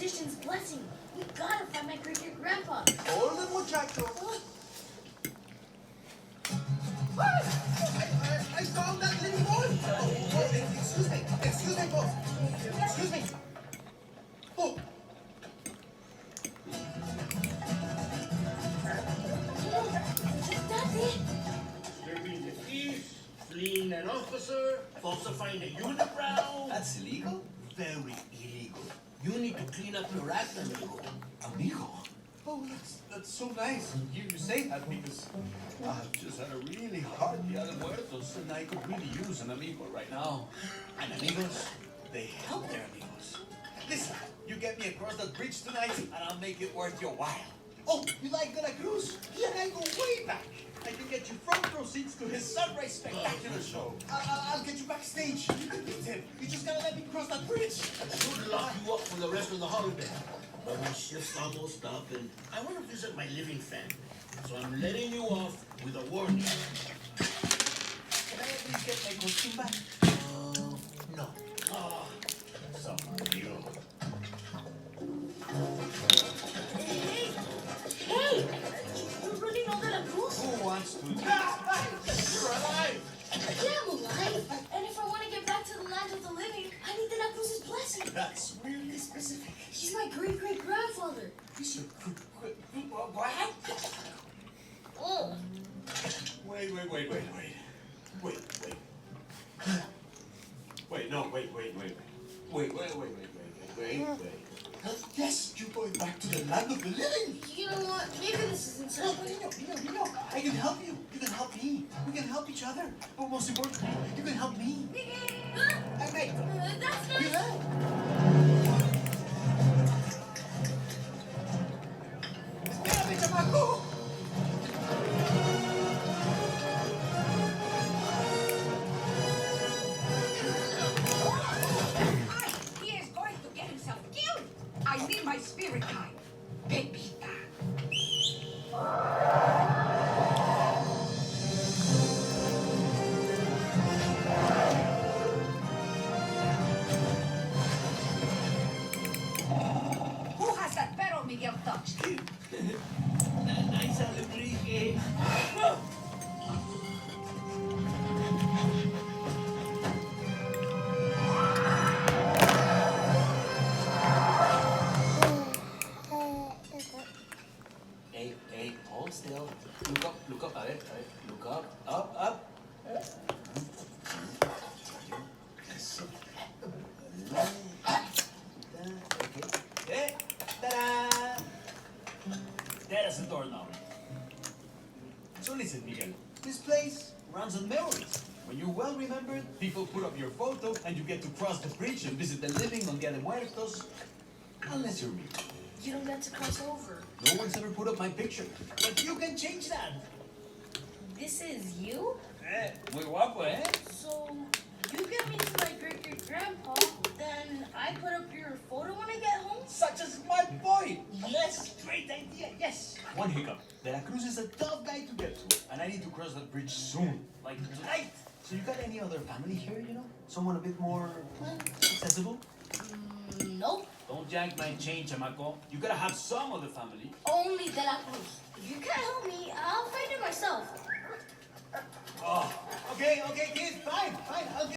Inquisition's blessing. We gotta find my great-great-grandpa. Hold it, muchacho. I found that little boy. Excuse me, boss. Excuse me. Oh. That's it. Disturbing the peace, fleeing an officer, falsifying a unibrow. That's illegal? Very illegal. You need to clean up your act, amigo. Amigo? Oh, that's so nice to hear you say that because I've just had a really hard Dia de Muertos and I could really use an amigo right now. And amigos, they help their amigos. Listen, you get me across that bridge tonight and I'll make it worth your while. Oh, you like Veracruz? He and I go way back. I can get you front row seats to his Sunrise Spectacular show. I'll get you backstage. You can meet him. You just gotta let me cross that bridge. Should lock you up for the rest of the holiday. But my shift's almost up and I want to visit my living family. So I'm letting you off with a warning. Can I at least get my costume back? No. Oh, sorry, amigo. Hey! You really know that I'm cool? Who wants to? You're alive! Yeah, I'm alive. And if I want to get back to the land of the living, I need the La Cruz's blessing. That's really specific. He's my great-great-grandfather. He's your what? Oh. Wait. Yes, you're going back to the land of the living. You know what? Maybe this isn't so No, good. you know, I can help you. You can help me. We can help each other. But most importantly, you can help me. I mate. That's not... Yeah. Espérame, chamaco. He is going to get himself killed. I mean my spirit guide. Pepita. Who has that barrel Miguel touched? Nice alebrije. Hey, hold still. Look up, a ver, look up. Eso. Okay. Ta-da! There's the doorknob. So listen, Miguel. This place runs on memories. When you're well remembered, people put up your photo and you get to cross the bridge and visit the living on Dia de Muertos. Unless you're me. You don't get to cross over. No one's ever put up my picture. But you can change that. This is you? Muy guapo, eh? So, you get me to my great-great-grandpa, then I put up your photo when I get home? Such a smart boy! Yes, great idea, yes! One hiccup. Veracruz is a tough guy to get to, and I need to cross that bridge soon. Like tonight! So you got any other family here, you know? Someone a bit more accessible? Nope. Don't yank my chain, chamaco. You gotta have some other family. Only De La Cruz. If you can't help me, I'll find it myself. Oh, okay, kid, fine. I'll